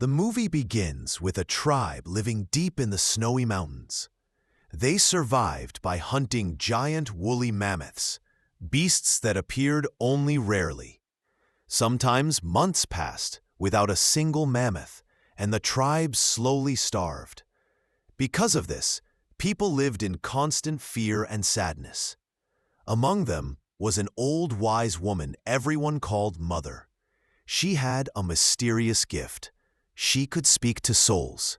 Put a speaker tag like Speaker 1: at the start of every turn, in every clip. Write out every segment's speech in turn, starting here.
Speaker 1: The movie begins with a tribe living deep in the snowy mountains. They survived by hunting giant woolly mammoths, beasts that appeared only rarely. Sometimes months passed without a single mammoth, and the tribe slowly starved. Because of this, people lived in constant fear and sadness. Among them was an old wise woman everyone called Mother. She had a mysterious gift. She could speak to souls.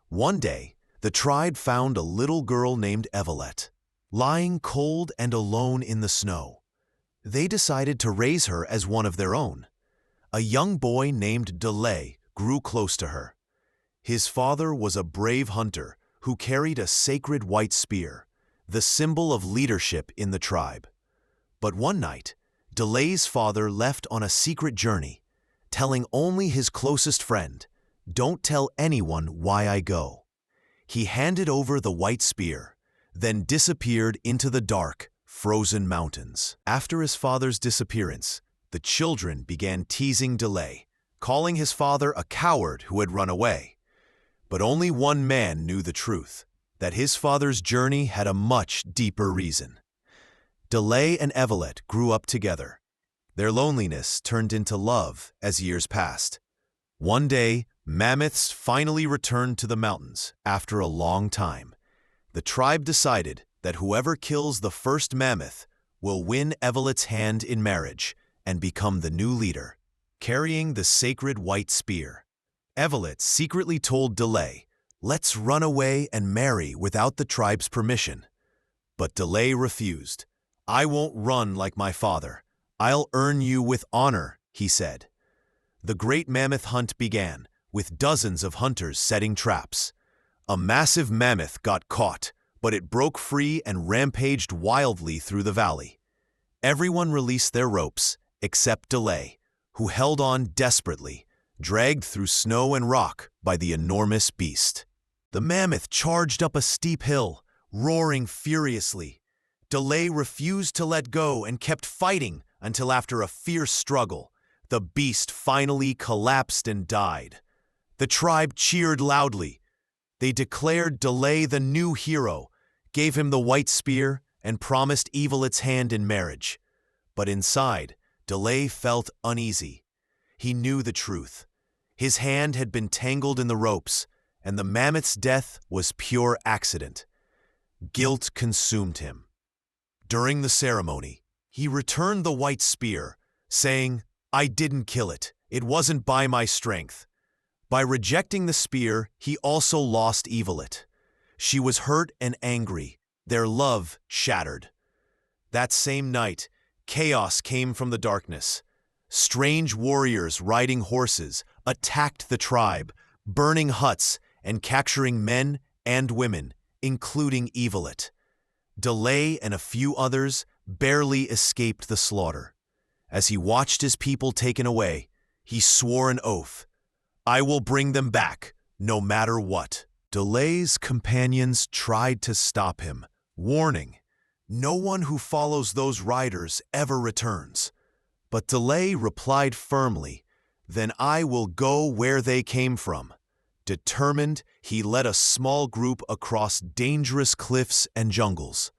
Speaker 1: One day, the tribe found a little girl named Evolet, lying cold and alone in the snow. They decided to raise her as one of their own. A young boy named Delay grew close to her. His father was a brave hunter who carried a sacred white spear, the symbol of leadership in the tribe. But one night, Delay's father left on a secret journey, telling only his closest friend, "Don't tell anyone why I go." He handed over the white spear, then disappeared into the dark, frozen mountains. After his father's disappearance, the children began teasing Delay, calling his father a coward who had run away. But only one man knew the truth, that his father's journey had a much deeper reason. Delay and Evolet grew up together. Their loneliness turned into love as years passed. One day, mammoths finally returned to the mountains after a long time. The tribe decided that whoever kills the first mammoth will win Evolet's hand in marriage and become the new leader, carrying the sacred white spear. Evolet secretly told Delay, "Let's run away and marry without the tribe's permission." But Delay refused. "I won't run like my father. I'll earn you with honor," he said. The great mammoth hunt began, with dozens of hunters setting traps. A massive mammoth got caught, but it broke free and rampaged wildly through the valley. Everyone released their ropes, except Delay, who held on desperately, dragged through snow and rock by the enormous beast. The mammoth charged up a steep hill, roaring furiously. Delay refused to let go and kept fighting until after a fierce struggle, the beast finally collapsed and died. The tribe cheered loudly. They declared Delay the new hero, gave him the white spear, and promised Evolet's hand in marriage. But inside, Delay felt uneasy. He knew the truth. His hand had been tangled in the ropes, and the mammoth's death was pure accident. Guilt consumed him. During the ceremony, he returned the white spear, saying, "I didn't kill it. It wasn't by my strength." By rejecting the spear, he also lost Evolet. She was hurt and angry, their love shattered. That same night, chaos came from the darkness. Strange warriors riding horses attacked the tribe, burning huts and capturing men and women, including Evolet. Delay and a few others barely escaped the slaughter. As he watched his people taken away, he swore an oath, "I will bring them back, no matter what." Delay's companions tried to stop him, warning, "No one who follows those riders ever returns." But Delay replied firmly, "Then I will go where they came from." Determined, he led a small group across dangerous cliffs and jungles.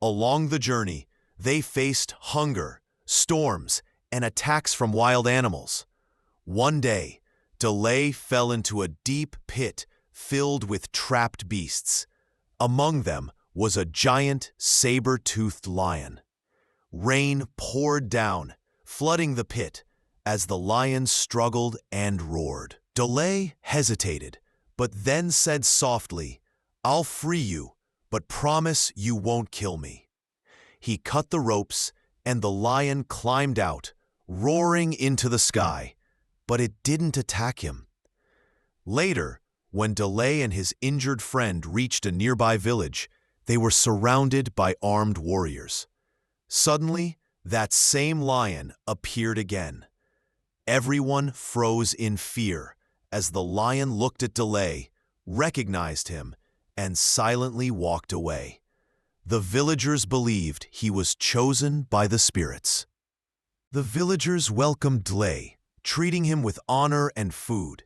Speaker 1: Along the journey, they faced hunger, storms, and attacks from wild animals. One day, Delay fell into a deep pit filled with trapped beasts. Among them was a giant saber-toothed lion. Rain poured down, flooding the pit as the lion struggled and roared. Delay hesitated, but then said softly, "I'll free you, but promise you won't kill me." He cut the ropes, and the lion climbed out, roaring into the sky, but it didn't attack him. Later, when Delay and his injured friend reached a nearby village, they were surrounded by armed warriors. Suddenly, that same lion appeared again. Everyone froze in fear as the lion looked at Delay, recognized him, and silently walked away. The villagers believed he was chosen by the spirits. The villagers welcomed Delay, treating him with honor and food.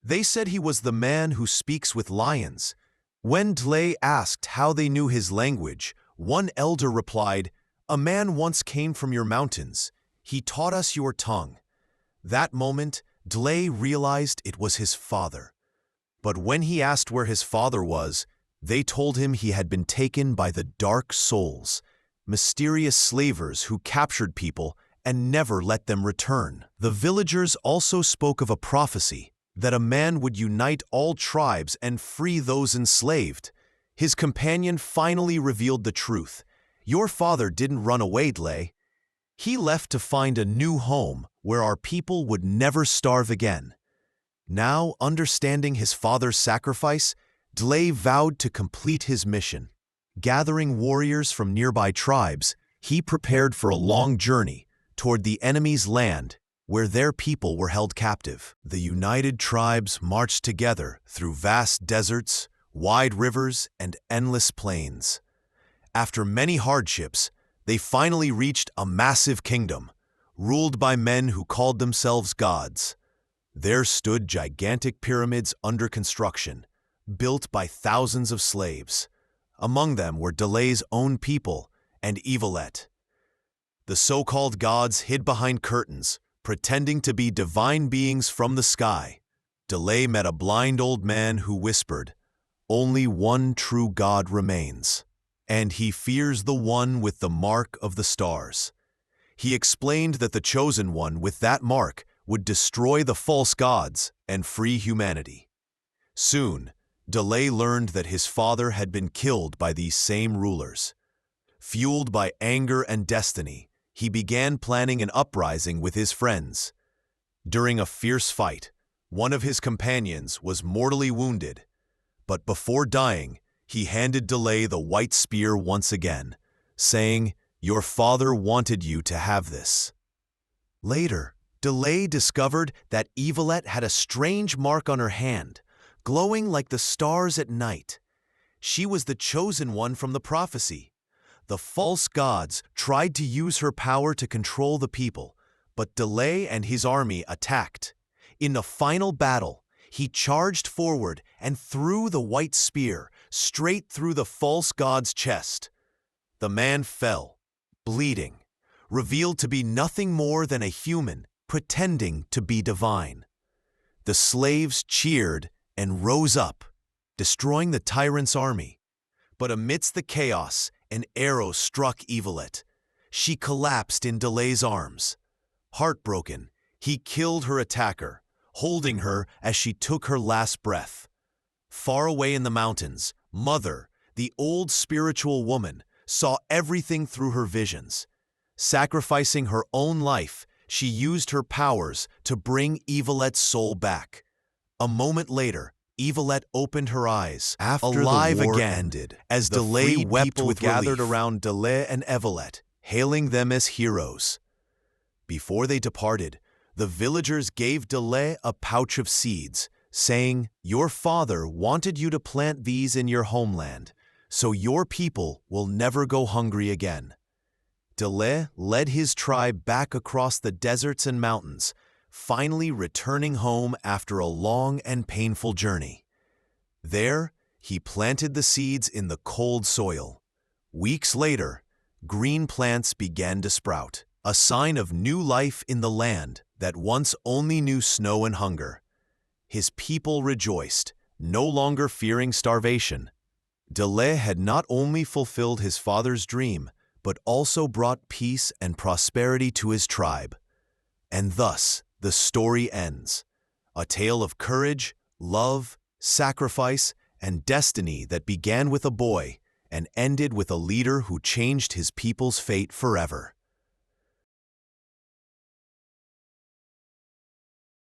Speaker 1: They said he was the man who speaks with lions. When Dle asked how they knew his language, one elder replied, "A man once came from your mountains. He taught us your tongue." That moment, Dle realized it was his father. But when he asked where his father was, they told him he had been taken by the Dark Souls, mysterious slavers who captured people and never let them return. The villagers also spoke of a prophecy that a man would unite all tribes and free those enslaved. His companion finally revealed the truth. Your father didn't run away, Dle. He left to find a new home where our people would never starve again. Now, understanding his father's sacrifice, Dle vowed to complete his mission. Gathering warriors from nearby tribes, he prepared for a long journey toward the enemy's land where their people were held captive. The united tribes marched together through vast deserts, wide rivers, and endless plains. After many hardships, they finally reached a massive kingdom, ruled by men who called themselves gods. There stood gigantic pyramids under construction, built by thousands of slaves. Among them were Dle's own people and Evolet. The so-called gods hid behind curtains, pretending to be divine beings from the sky. Dle met a blind old man who whispered, "Only one true God remains, and he fears the one with the mark of the stars." He explained that the chosen one with that mark would destroy the false gods and free humanity. Soon, Dle learned that his father had been killed by these same rulers. Fueled by anger and destiny, he began planning an uprising with his friends. During a fierce fight, one of his companions was mortally wounded, but before dying, he handed Dle the white spear once again, saying, "Your father wanted you to have this." Later, Dle discovered that Evolet had a strange mark on her hand, glowing like the stars at night. She was the chosen one from the prophecy. The false gods tried to use her power to control the people, but Dle and his army attacked. In the final battle, he charged forward and threw the white spear straight through the false god's chest. The man fell, bleeding, revealed to be nothing more than a human pretending to be divine. The slaves cheered and rose up, destroying the tyrant's army. But amidst the chaos, an arrow struck Evolet. She collapsed in Dle's arms. Heartbroken, he killed her attacker, holding her as she took her last breath. Far away in the mountains, Mother, the old spiritual woman, saw everything through her visions. Sacrificing her own life, she used her powers to bring Evolet's soul back. A moment later, Evolet opened her eyes, alive
Speaker 2: the war
Speaker 1: again,
Speaker 2: ended,
Speaker 1: as
Speaker 2: the
Speaker 1: Dle
Speaker 2: free
Speaker 1: wept
Speaker 2: people
Speaker 1: with
Speaker 2: gathered
Speaker 1: relief. Around Dle and Evolet, hailing them as heroes. Before they departed, the villagers gave Dle a pouch of seeds, saying, "Your father wanted you to plant these in your homeland, so your people will never go hungry again." Dle led his tribe back across the deserts and mountains, finally returning home after a long and painful journey. There, he planted the seeds in the cold soil. Weeks later, green plants began to sprout, a sign of new life in the land that once only knew snow and hunger. His people rejoiced, no longer fearing starvation. Dle had not only fulfilled his father's dream, but also brought peace and prosperity to his tribe. And thus, the story ends. A tale of courage, love, sacrifice, and destiny that began with a boy and ended with a leader who changed his people's fate forever.